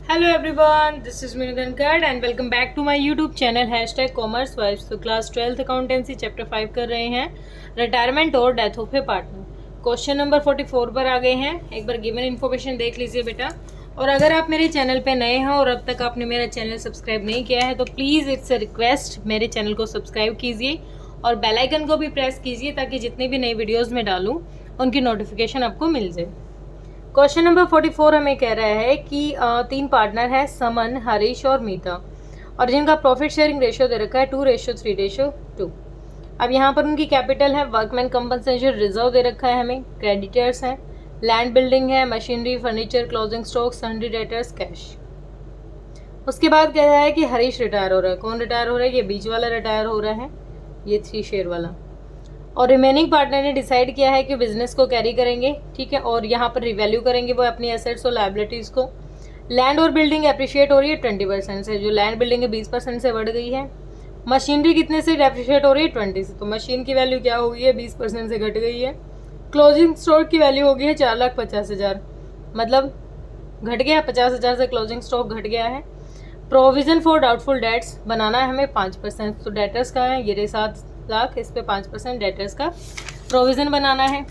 Hello everyone, this is Minu Dhankar and welcome back to my YouTube channel #commerce wives। तो class 12th accountancy chapter 5 कर रहे हैं retirement और death of A partner. Question number 44 पर आ गए हैं। एक बार गिवन इन्फॉर्मेशन देख लीजिए बेटा। और अगर आप मेरे चैनल पे नए हैं और अब तक आपने मेरा चैनल सब्सक्राइब नहीं किया है तो प्लीज़ इट्स अ रिक्वेस्ट, मेरे चैनल को सब्सक्राइब कीजिए और बेल आइकन को भी प्रेस कीजिए ताकि जितनी भी नई वीडियोज़ में डालूँ उनकी नोटिफिकेशन आपको मिल जाए। क्वेश्चन नंबर 44 हमें कह रहा है कि 3 पार्टनर हैं, समन, हरीश और मीता, और जिनका प्रॉफिट शेयरिंग रेशियो दे रखा है 2:3:2। अब यहाँ पर उनकी कैपिटल है, वर्कमैन कंपनसेशन रिजर्व दे रखा है हमें, क्रेडिटर्स हैं, लैंड बिल्डिंग है, machinery, furniture, closing stock, sundry debtors, cash. उसके बाद कह रहा है कि हरीश रिटायर हो रहा है। कौन रिटायर हो रहा है? ये बीच वाला रिटायर हो रहा है, ये 3 शेयर वाला। और रिमेनिंग पार्टनर ने डिसाइड किया है कि बिजनेस को कैरी करेंगे, ठीक है, और यहाँ पर रिवैल्यू करेंगे वो अपनी एसेट्स और लायबिलिटीज़ को। लैंड और बिल्डिंग अप्रिशिएट हो रही है 20% से, जो लैंड बिल्डिंग है 20% से बढ़ गई है। मशीनरी कितने से अप्रिशिएट हो रही है? 20 से, तो मशीन की वैल्यू क्या हो गई है? 20% से घट गई है। क्लोजिंग स्टॉक की वैल्यू हो गई है 4,50,000, मतलब घट गया 50,000 से क्लोजिंग स्टॉक घट गया है। प्रोविजन फॉर डाउटफुल डेट्स बनाना है हमें 5%, तो डेटर्स का है ये 7 लाख, इस पे 5% डेटर्स का प्रोविजन बनाना है।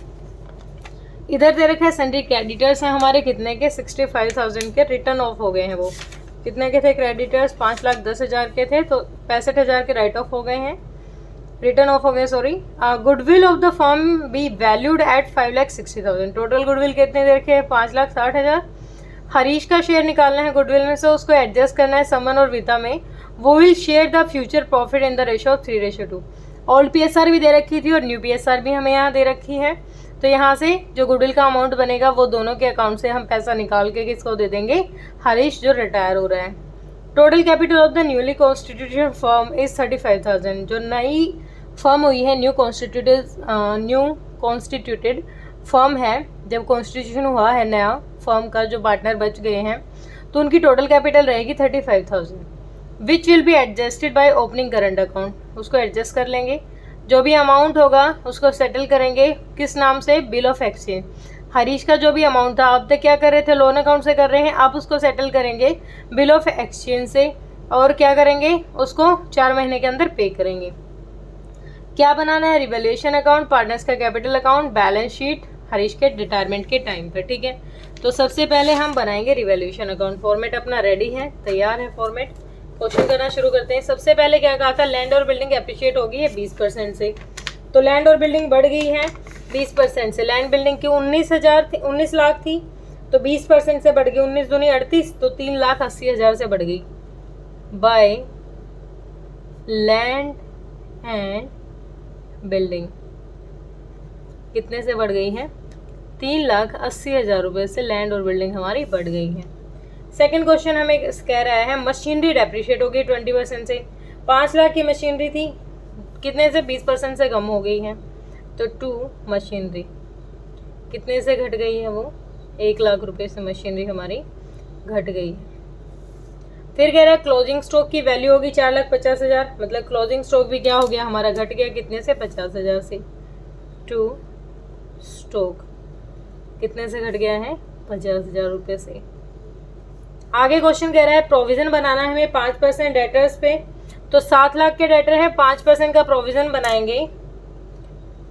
इधर दे रखा है सन्ड्री क्रेडिटर्स हैं हमारे, कितने के? 65,000 के रिटर्न ऑफ हो गए हैं। वो कितने के थे क्रेडिटर्स? 5,10,000 के थे, तो 65,000 के राइट ऑफ हो गए हैं, रिटर्न ऑफ हो गए, sorry. Goodwill of the firm be valued at 5,60,000। Total goodwill कितने दे रखे हैं? 5,60,000। हरीश का शेयर निकालना है गुडविल में से, उसको एडजस्ट करना है समन और वीता में। वो will share the future profit in the ratio of 3:2। Old PSR भी दे रखी थी और न्यू PSR भी हमें यहाँ दे रखी है, तो यहाँ से जो गुडविल का अमाउंट बनेगा वो दोनों के अकाउंट से हम पैसा निकाल के किसको दे देंगे? हरीश, जो रिटायर हो रहा है। Total capital of the newly constituted firm is 35,000। जो नई फर्म हुई है, न्यू कॉन्स्टिट्यूटेड फर्म है, जब कॉन्स्टिट्यूशन हुआ है नया फर्म का, जो पार्टनर बच गए हैं, तो उनकी टोटल कैपिटल रहेगी 35,000, which will be adjusted by opening current account. उसको एडजस्ट कर लेंगे, जो भी अमाउंट होगा उसको सेटल करेंगे किस नाम से? Bill of exchange. हरीश का जो भी अमाउंट था, अब तक क्या कर रहे थे? लोन अकाउंट से कर रहे हैं, अब उसको सेटल करेंगे बिल ऑफ एक्सचेंज से, और क्या करेंगे? उसको 4 महीने के अंदर पे करेंगे। क्या बनाना है? रिवैल्यूएशन अकाउंट, पार्टनर्स का capital account, balance sheet Harish के रिटायरमेंट के टाइम पर, ठीक है। तो सबसे पहले हम बनाएंगे रिवैल्यूएशन अकाउंट। फॉर्मेट अपना रेडी है, तैयार है फॉर्मेट। क्वेश्चन करना शुरू करते हैं। सबसे पहले क्या कहा था? लैंड और बिल्डिंग अप्रिशिएट हो गई है 20% से, तो लैंड और बिल्डिंग बढ़ गई है 20% से। लैंड बिल्डिंग की 19 लाख थी, तो 20% से बढ़ गई, 19 दूनी 38, तो 3,80,000 से बढ़ गई। बाय लैंड एंड बिल्डिंग कितने से बढ़ गई है? 3,80,000 रुपये से लैंड और बिल्डिंग हमारी बढ़ गई है। सेकंड क्वेश्चन हमें कह रहा है मशीनरी डेप्रिशिएट हो गई 20% से। 5 लाख की मशीनरी थी, कितने से? 20% से कम हो गई है, तो 2 मशीनरी कितने से घट गई है? वो 1 लाख रुपए से मशीनरी हमारी घट गई है। फिर कह रहा है क्लोजिंग स्टॉक की वैल्यू होगी 4,50,000, मतलब क्लोजिंग स्टॉक भी क्या हो गया हमारा? घट गया, कितने से? 50,000 से। 2 स्टॉक कितने से घट गया है? 50,000 रुपये से। आगे क्वेश्चन कह रहा है प्रोविजन बनाना है हमें 5% डेटर्स पे, तो 7 लाख के डेटर है, 5% का प्रोविजन बनाएंगे।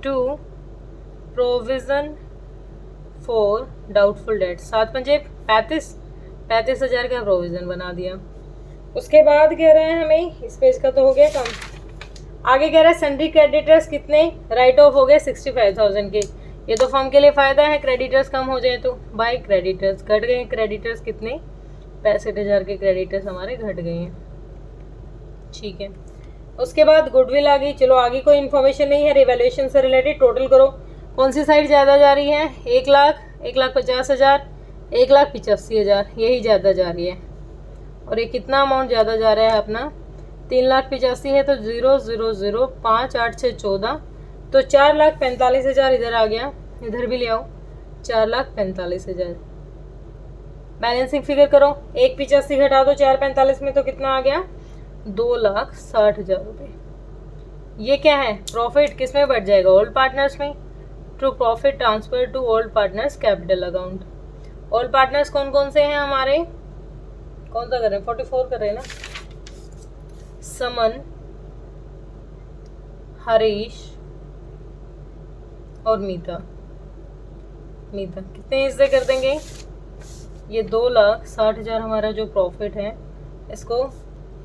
2 प्रोविजन फॉर डाउटफुल डेट, 7×5 35,000 का प्रोविजन बना दिया। उसके बाद कह रहा है हमें, इस पेज का तो हो गया कम। आगे कह रहा है सन्ड्री क्रेडिटर्स कितने राइट ऑफ हो गए? 65,000 के। ये तो फर्म के लिए फायदा है, क्रेडिटर्स कम हो जाए तो। बाय क्रेडिटर्स घट गए, क्रेडिटर्स कितने? 65,000 के क्रेडिटर्स हमारे घट गए हैं, ठीक है। उसके बाद गुडविल आ गई। चलो आगे कोई इन्फॉर्मेशन नहीं है रिवैल्यूएशन से रिलेटेड। टोटल करो, कौन सी साइड ज़्यादा जा रही है? 1 लाख, 1,50,000, 1,85,000, यही ज़्यादा जा रही है। और ये कितना अमाउंट ज़्यादा जा रहा है अपना? 3,85,000 है, तो 0 0 0 5 8 6 14, तो 4,45,000 इधर आ गया। इधर भी ले आओ, 4,45,000। बैलेंसिंग फिगर करो, 1,85 घटा दो 4,45 में, तो कितना आ गया? 2,60,000 रुपये। ये क्या है? प्रॉफिट किस में बढ़ जाएगा? ओल्ड पार्टनर्स में। To profit transfer to old partners capital account. Old partners कौन कौन से हैं हमारे? कौन सा कर रहे हैं? 44 कर रहे हैं ना। समन, हरीश और मीता। मीता कितने हिस्से कर देंगे? ये 2,60,000 हमारा जो प्रॉफिट है इसको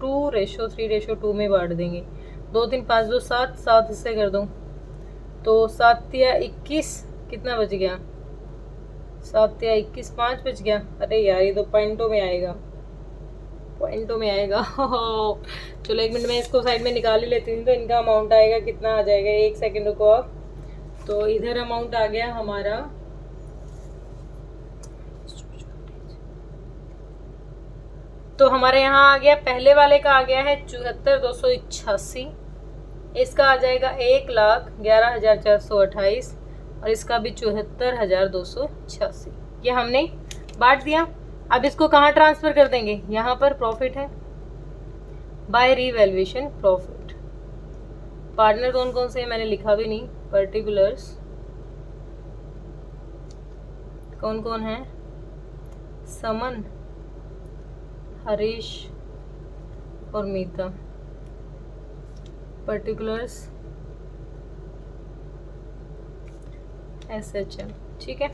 2:3:2 में बांट देंगे। 2 3 5 2 7 7 हिस्से कर दूँ तो 7 या 21 कितना बच गया? 7 या 21 5 बच गया। अरे यार ये तो पॉइंटों में आएगा, पॉइंटों में आएगा। चलो 1 मिनट में इसको साइड में निकाल ही लेती हूँ। तो इनका अमाउंट आएगा कितना आ जाएगा? 1 सेकेंड रुको आप। तो इधर अमाउंट आ गया हमारा तो हमारे यहाँ आ गया, पहले वाले का आ गया है 74,288। इसका आ जाएगा 1,11,428 और इसका भी 74,286। ये हमने बांट दिया। अब इसको कहाँ ट्रांसफर कर देंगे? यहाँ पर प्रॉफिट है, बाय रीवैल्यूएशन प्रॉफिट। पार्टनर कौन कौन से है मैंने लिखा भी नहीं। पर्टिकुलर्स कौन कौन है? समन, हरीश और मीता। Particulars SHM। ठीक है।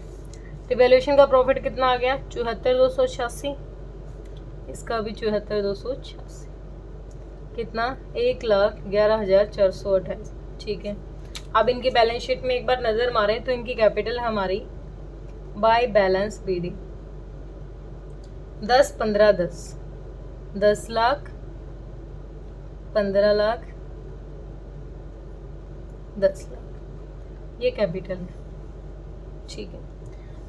रिवैल्यूएशन का प्रॉफिट कितना आ गया? 74,286। इसका भी 74,286। कितना? 1,11,428। ठीक है। अब इनकी बैलेंस शीट में एक बार नज़र मारें तो इनकी कैपिटल हमारी by balance BD 10 15 10 10 lakh 15 lakh 10 lakh ये कैपिटल है। ठीक है।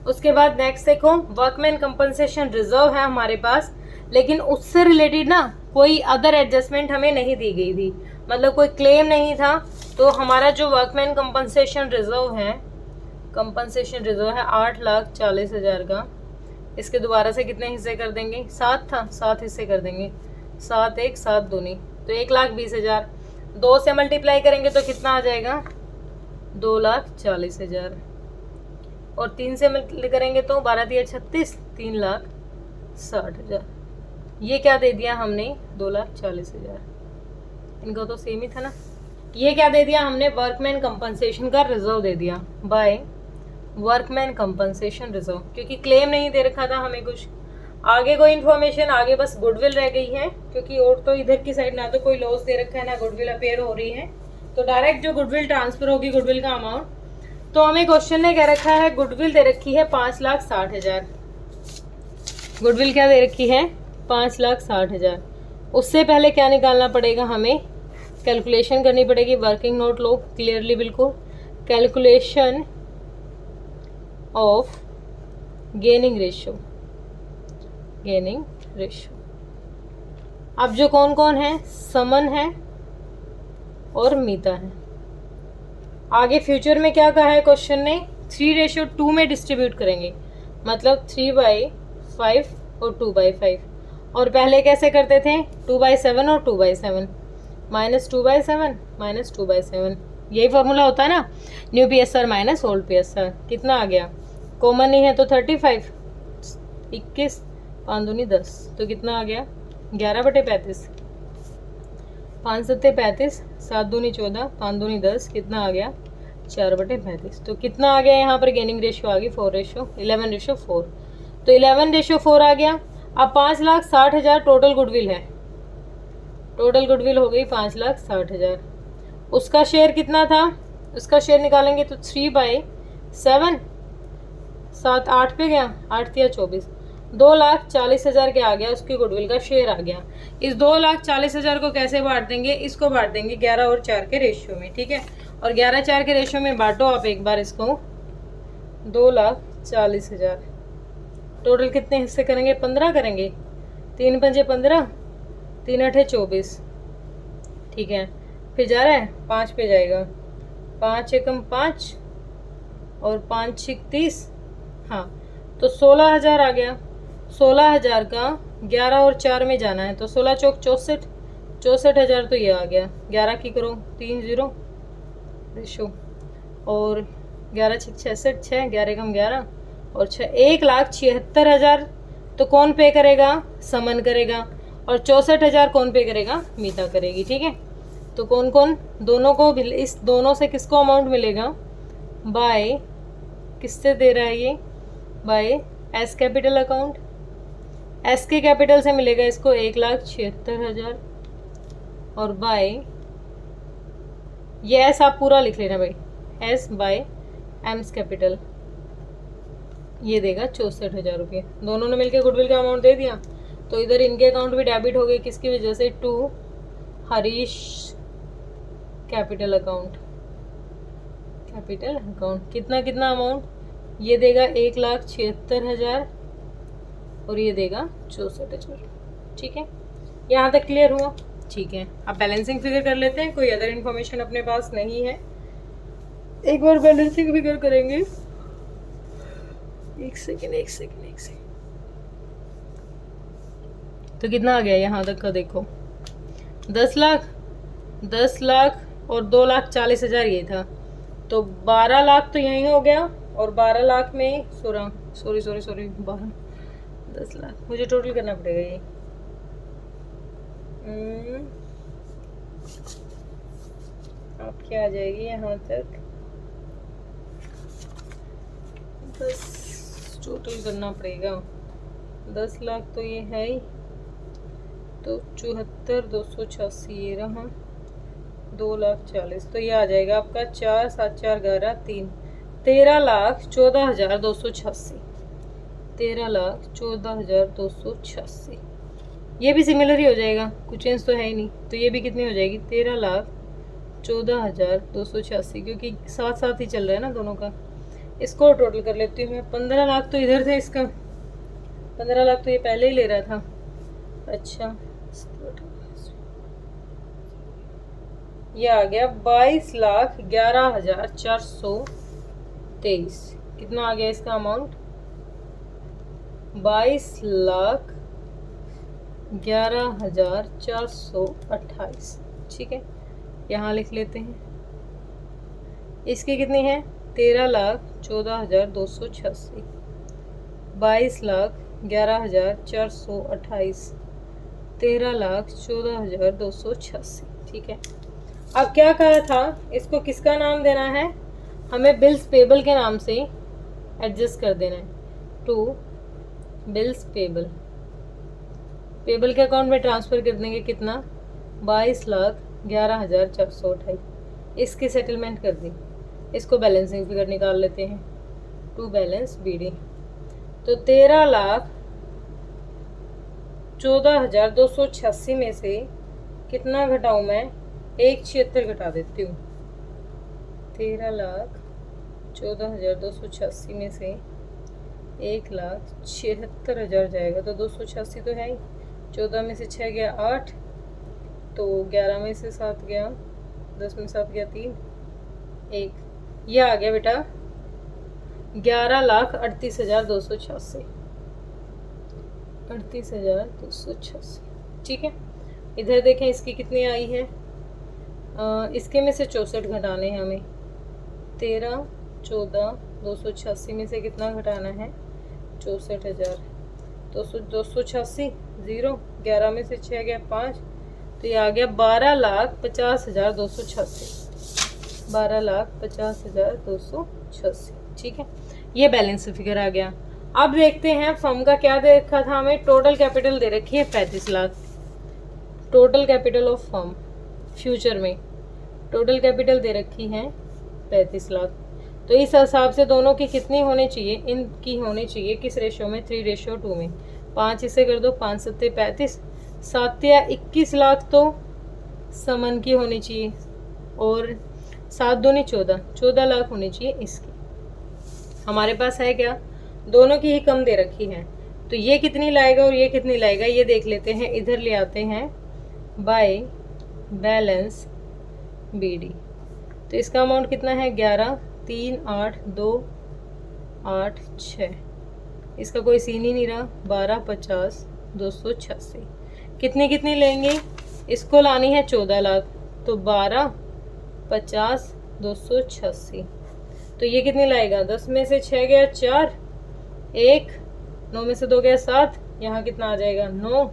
उसके बाद नेक्स्ट देखो, वर्कमैन कंपनसेशन रिजर्व है हमारे पास, लेकिन उससे रिलेटेड ना कोई अदर एडजस्टमेंट हमें नहीं दी गई थी, मतलब कोई क्लेम नहीं था। तो हमारा जो वर्कमैन कंपनसेशन रिजर्व है 8,40,000 का। इसके दोबारा से कितने हिस्से कर देंगे? 7 था, 7 हिस्से कर देंगे। 7 1 7 दूनी तो 1,20,000। 2 से मल्टीप्लाई करेंगे तो कितना आ जाएगा? 2,40,000। और 3 से मल्टीप्लाई करेंगे तो 12 दिया 36, 3,60,000। ये क्या दे दिया हमने? 2,40,000। इनका तो सेम ही था ना। ये क्या दे दिया हमने? वर्कमैन कंपनसेशन का रिजर्व दे दिया बाय वर्कमैन कंपनसेशन रिजर्व, क्योंकि क्लेम नहीं दे रखा था हमें कुछ। आगे कोई इन्फॉर्मेशन, आगे बस गुडविल रह गई है, क्योंकि और तो इधर की साइड ना तो कोई लॉस दे रखा है ना गुडविल अपेयर हो रही है। तो डायरेक्ट जो गुडविल ट्रांसफर होगी, गुडविल का अमाउंट, तो हमें क्वेश्चन ने कह रखा है गुडविल दे रखी है 5,60,000। गुडविल क्या दे रखी है? 5,60,000। उससे पहले क्या निकालना पड़ेगा हमें? कैलकुलेशन करनी पड़ेगी। वर्किंग नोट लो क्लियरली, बिल्कुल। Calculation of gaining ratio, gaining ratio. अब जो कौन कौन है? समन है और मीता है। आगे फ्यूचर में क्या कहा है क्वेश्चन ने? 3:2 में डिस्ट्रीब्यूट करेंगे, मतलब 3/5 और 2/5। और पहले कैसे करते थे? 2/7 और 2/7, -2/7 -2/7। यही फॉर्मूला होता है ना, new PSR minus old PSR। कितना आ गया? कॉमन नहीं है तो 35, 21 5 दूनी 10, तो कितना आ गया? 11/35। 5 7 35, 7 दूनी 14, 5 दूनी 10, कितना आ गया? 4/35। तो कितना आ गया यहाँ पर? गेनिंग रेशियो आ गई 11:4। तो 11:4 आ गया। अब 5,60,000 टोटल गुडविल है। टोटल गुडविल हो गई 5,60,000। उसका शेयर कितना था? उसका शेयर निकालेंगे तो 3/7, 7 8 पे गया, 8 या 24, 2,40,000 के आ गया। उसकी गुडविल का शेयर आ गया। इस 2,40,000 को कैसे बांट देंगे? इसको बांट देंगे 11 और 4 के रेशियो में। ठीक है। और 11-4 के रेशियो में बांटो आप एक बार इसको। 2,40,000 टोटल कितने हिस्से करेंगे? 15 करेंगे। 3 पंजे 15, 3 8 24। ठीक है। फिर जा रहा है 5 पे जाएगा, 5 एकम 5 और 5 6 30। हाँ, तो 16,000 आ गया। 16,000 का 11 और 4 में जाना है तो 16 चौक 64, 64,000 तो ये आ गया। 11 की करो 3 0 रेशो, और 11 6 66, 6 11 कम 11 और 6 1,76,000 तो कौन पे करेगा? समन करेगा। और 64,000 कौन पे करेगा? मीता करेगी। ठीक है, तो कौन कौन? दोनों को, इस दोनों से किसको अमाउंट मिलेगा? बाय, किससे दे रहा है ये? By S capital account. S के कैपिटल से मिलेगा इसको 1,76,000। और बाय, ये एस आप पूरा लिख लेना भाई, एस बाय एम्स कैपिटल, ये देगा 64,000 रुपये। दोनों ने मिलकर गुडविल का अमाउंट दे दिया, तो इधर इनके अकाउंट भी डेबिट हो गए। किसकी वजह से? To Harish capital account. Capital account कितना कितना अमाउंट? ये देगा 1,76,000 और ये देगा 64,000। ठीक है, यहाँ तक क्लियर हुआ? ठीक है, अब बैलेंसिंग फिगर कर लेते हैं। कोई अदर इन्फॉर्मेशन अपने पास नहीं है। एक बार बैलेंसिंग फिगर करेंगे। एक सेकेंड। तो कितना आ गया यहाँ तक का? देखो 10 लाख और 2,40,000 ये था, तो 12 लाख तो यही हो गया। और 12 लाख में 10 लाख मुझे टोटल करना पड़ेगा ये। आप क्या आ जाएगी यहाँ तक? 10 टोटल करना पड़ेगा। 10 लाख तो ये है ही, तो 74,286 ये रहा, 2,40,000 तो ये आ जाएगा आपका 4 7 4 11 3 13,14,286। 13,14,286 ये भी सिमिलर ही हो जाएगा, कुछ चेंज तो है ही नहीं। तो ये भी कितनी हो जाएगी? 13,14,286, क्योंकि साथ साथ ही चल रहा है ना दोनों का। इसको टोटल कर लेती हूँ मैं। 15 लाख तो इधर थे, इसका 15 लाख तो ये पहले ही ले रहा था। अच्छा, ये आ गया 22,11,423। कितना आ गया इसका अमाउंट? 22,11,428। ठीक है, यहाँ लिख लेते हैं। इसकी कितनी है? 13,14,286। 22,11,428, 13,14,286। ठीक है, अब क्या कहा था? इसको किसका नाम देना है? हमें बिल्स पेबल के नाम से एडजस्ट कर देना है। टू बिल्स पेबल, पेबल के अकाउंट में ट्रांसफ़र कर देंगे। कितना? 22,11,428। इसकी सेटलमेंट कर दी। इसको बैलेंसिंग फिगर निकाल लेते हैं। टू बैलेंस बीडी, तो 13,14,286 में से कितना घटाऊं मैं? 1,76 घटा देती हूँ। 13,14,286 में से 1,76,000 जाएगा, तो 286 तो है ही। 14 में से 6 गया 8, तो 11 में से 7 गया, 10 में 7 गया 3, 1। ये आ गया बेटा 11,38,286। 38,286। ठीक है, इधर देखें इसकी कितनी आई है? इसके में से 64 घटाने हैं हमें। 13,14,286 में से कितना घटाना है? 64,000। 286 0, 11 में से 6 गया 5, तो ये आ गया 12,50,286। 12,50,286। ठीक है, ये बैलेंस फिगर आ गया। अब देखते हैं फर्म का क्या दे रखा था हमें। टोटल कैपिटल दे रखी है 35 lakh. Total capital of firm future में टोटल कैपिटल दे रखी है 35 लाख। तो इस हिसाब से दोनों की कितनी होनी चाहिए? इनकी होनी चाहिए किस रेशो में? 3:2 में। 5 इसे कर दो, 5 सत्ते 35, 7 या 21 लाख तो समन की होनी चाहिए, और 7 दूनी 14 लाख होनी चाहिए इसकी। हमारे पास है क्या? दोनों की ही कम दे रखी है। तो ये कितनी लाएगा और ये कितनी लाएगा, ये देख लेते हैं। इधर ले आते हैं बाय बैलेंस बीडी। तो इसका अमाउंट कितना है? 11, 3, 8, 2, 8, 6। इसका कोई सीन ही नहीं रहा। 12, 50, 286। कितनी कितनी लेंगे? इसको लानी है 14 लाख, तो 12, 50, 286। तो ये कितनी लाएगा? 10 में से 6 गया 4, 1, 9 में से 2 गया 7, यहाँ कितना आ जाएगा 9,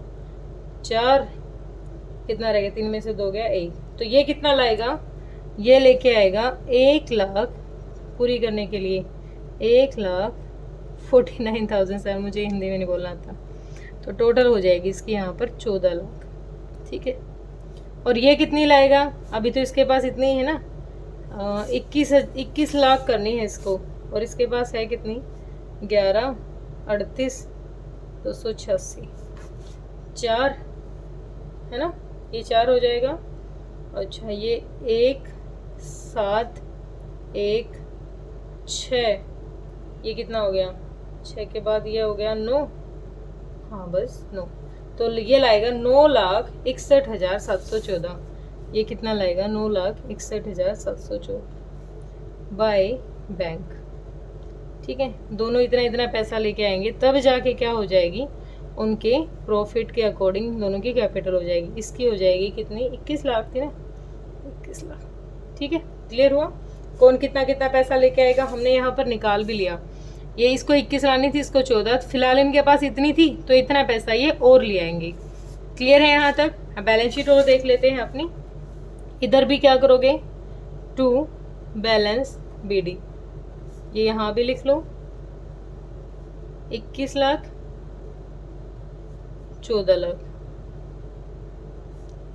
4 कितना रहेगा, 3 में से 2 गया 1, तो ये कितना लाएगा, ये लेके आएगा 1 लाख पूरी करने के लिए 1,49,000 सर, मुझे हिंदी में नहीं बोलना था, तो टोटल हो जाएगी इसकी यहाँ पर 14 लाख। ठीक है, और ये कितनी लाएगा, अभी तो इसके पास इतनी है ना, 21 लाख करनी है इसको, और इसके पास है कितनी 11,38,286, 4 है ना, ये 4 हो जाएगा। अच्छा ये 1, 7, 1, 6, ये कितना हो गया, 6 के बाद ये हो गया 9, हाँ बस 9, तो ये लाएगा 9,61,714, ये कितना लाएगा 9,61,714 बाय बैंक। ठीक है, दोनों इतना इतना पैसा लेके आएंगे तब जाके क्या हो जाएगी, उनके प्रॉफिट के अकॉर्डिंग दोनों की कैपिटल हो जाएगी। इसकी हो जाएगी कितनी, 21 लाख थी ना, 21 लाख। ठीक है, क्लियर हुआ, कौन कितना कितना पैसा लेके आएगा, हमने यहाँ पर निकाल भी लिया। ये इसको 21 लानी थी, इसको 14, फिलहाल इनके पास इतनी थी तो इतना पैसा ये और ले आएंगे। क्लियर है यहाँ तक। अब बैलेंस शीट और देख लेते हैं अपनी। इधर भी क्या करोगे, टू बैलेंस बीडी, ये यहाँ भी लिख लो 21 लाख 14 लाख,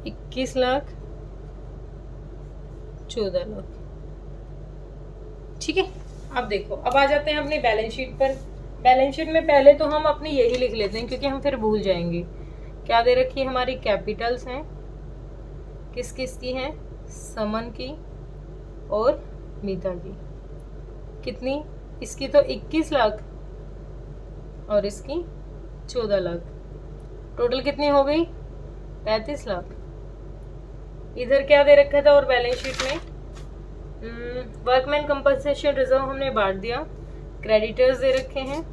21 लाख 14 लाख। ठीक है, अब देखो, अब आ जाते हैं अपनी बैलेंस शीट पर। बैलेंस शीट में पहले तो हम अपनी यही लिख लेते हैं क्योंकि हम फिर भूल जाएंगे। क्या दे रखी है, हमारी कैपिटल्स हैं, किस किस की हैं, समन की और मीता की। कितनी, इसकी तो 21 लाख और इसकी 14 लाख, टोटल कितनी हो गई 35 लाख। इधर क्या दे रखा था और बैलेंस शीट में, वर्कमैन कंपनसेशन रिजर्व हमने बांट दिया। क्रेडिटर्स दे रखे हैं,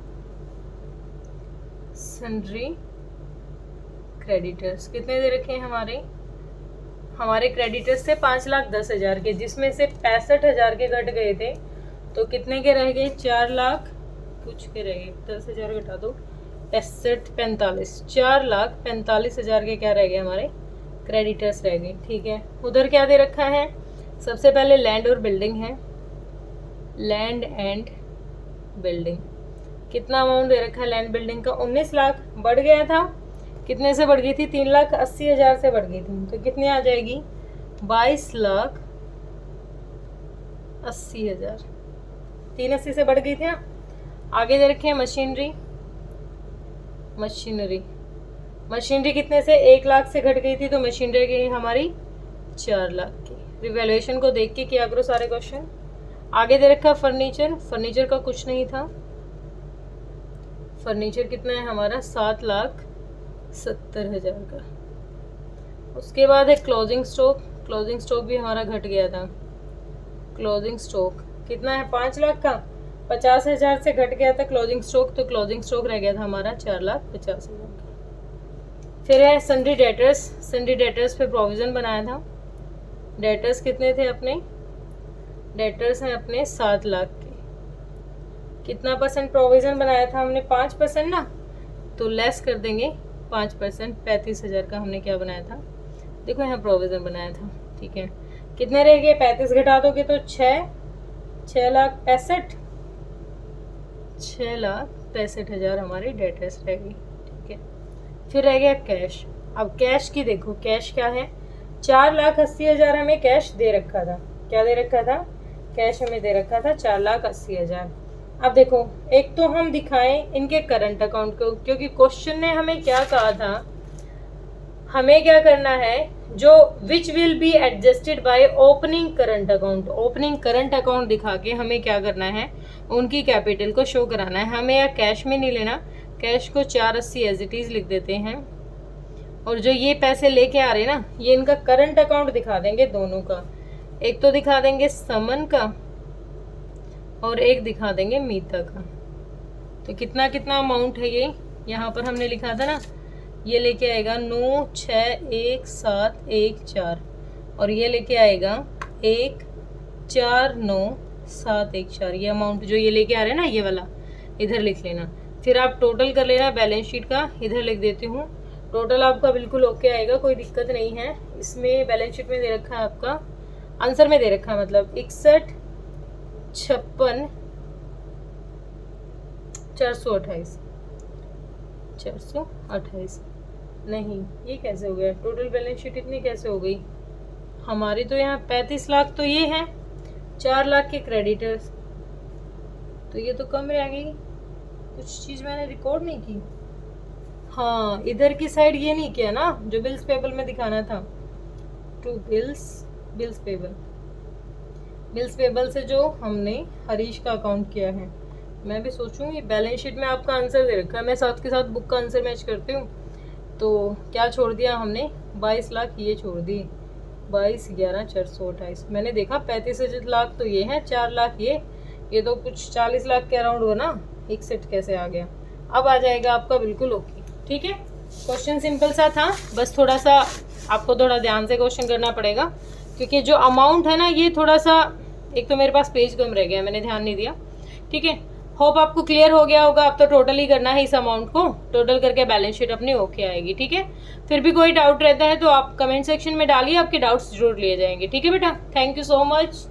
सन्ड्री क्रेडिटर्स कितने दे रखे हैं, हमारे क्रेडिटर्स थे 5,10,000 के, जिसमें से 65,000 के घट गए थे, तो कितने के रह गए, 4 लाख कुछ के रह गए, 10,000 घटा दो, 65, 4,45,000 के क्या रह गए, हमारे क्रेडिटर्स रह गए। ठीक है, उधर क्या दे रखा है, सबसे पहले लैंड और बिल्डिंग है, लैंड एंड बिल्डिंग कितना अमाउंट दे रखा है लैंड बिल्डिंग का, 19 लाख। बढ़ गया था, कितने से बढ़ गई थी, 3,80,000 से बढ़ गई थी, तो कितनी आ जाएगी 22,80,000, 380 से बढ़ गई थी ना। आगे दे रखे हैं मशीनरी कितने से, 1 लाख से घट गई थी, तो मशीनरी की हमारी 4 लाख की। रिवैल्यूएशन को देख के किया करो सारे क्वेश्चन। आगे दे रखा फर्नीचर का कुछ नहीं था, फर्नीचर कितना है हमारा 7,70,000 का। उसके बाद है क्लोजिंग स्टॉक भी हमारा घट गया था। क्लोजिंग स्टॉक कितना है 5 लाख का, 50,000 से घट गया था क्लोजिंग स्टॉक, तो क्लोजिंग स्टॉक रह गया था हमारा 4,50,000 का। फिर है सन्ड्री डेटर्स पे प्रोविजन बनाया था। डेटर्स कितने थे अपने, डेटर्स हैं अपने 7 लाख के। कितना परसेंट प्रोविजन बनाया था हमने, 5% ना, तो लेस कर देंगे 5%, 35,000 का हमने क्या बनाया था, देखो यहाँ प्रोविजन बनाया था। ठीक है, कितने रह गए, 35 घटा दोगे तो 6,65,000 हमारी डेटर्स रह गई। ठीक है, फिर रह गया कैश। अब कैश की देखो, कैश क्या है, 4,80,000 हमें कैश दे रखा था। क्या दे रखा था, कैश हमें दे रखा था 4,80,000। अब देखो, एक तो हम दिखाएं इनके करंट अकाउंट को, क्योंकि क्वेश्चन ने हमें क्या कहा था, हमें क्या करना है, जो which will be adjusted by opening current account, opening current account दिखा के हमें क्या करना है, उनकी कैपिटल को शो कराना है। हमें या कैश में नहीं लेना, कैश को 480 एज इट इज लिख देते हैं, और जो ये पैसे लेके आ रहे हैं ना, ये इनका करंट अकाउंट दिखा देंगे दोनों का। एक तो दिखा देंगे समन का और एक दिखा देंगे मीता का। तो कितना कितना अमाउंट है ये, यहाँ पर हमने लिखा था ना, ये लेके आएगा 9,6,1,7,1,4 और ये लेके आएगा 1,4,9,7,1,4। ये अमाउंट जो ये लेके आ रहे हैं ना, ये वाला इधर लिख लेना। फिर आप टोटल कर लेना बैलेंस शीट का, इधर लिख देती हूँ। टोटल आपका बिल्कुल ओके आएगा, कोई दिक्कत नहीं है। इसमें बैलेंस शीट में दे रखा है आपका, आंसर में दे रखा है मतलब 61, 56, 428, 428। नहीं, ये कैसे हो गया? टोटल बैलेंस शीट इतनी कैसे हो गई हमारी? तो यहाँ 35 लाख तो ये है, 4 लाख के क्रेडिटर्स, तो ये तो कम रह गई। कुछ चीज़ मैंने रिकॉर्ड नहीं की। हाँ, इधर की साइड ये नहीं किया ना जो बिल्स पेबल में दिखाना था। टू बिल्स पेबल से जो हमने हरीश का अकाउंट किया है। मैं भी सोचूं ये बैलेंस शीट में आपका आंसर दे रखा है, मैं साथ के साथ बुक का आंसर मैच करती हूँ। तो क्या छोड़ दिया हमने? 22 लाख ये छोड़ दी, 22, 11, 428। मैंने देखा 35 लाख तो ये है, 4 लाख ये तो कुछ 40 लाख के अराउंड हुआ ना। 61 कैसे आ गया? अब आ जाएगा आपका बिल्कुल ओके। ठीक है, क्वेश्चन सिंपल सा था, बस थोड़ा सा आपको थोड़ा ध्यान से क्वेश्चन करना पड़ेगा, क्योंकि जो अमाउंट है ना ये थोड़ा सा, एक तो मेरे पास पेज कम रह गया, मैंने ध्यान नहीं दिया। ठीक है, होप आपको क्लियर हो गया होगा। अब तो टोटल ही करना है, इस अमाउंट को टोटल करके बैलेंस शीट अपनी ओके आएगी। ठीक है, फिर भी कोई डाउट रहता है तो आप कमेंट सेक्शन में डालिए, आपके डाउट्स जरूर लिए जाएंगे। ठीक है बेटा, थैंक यू सो मच।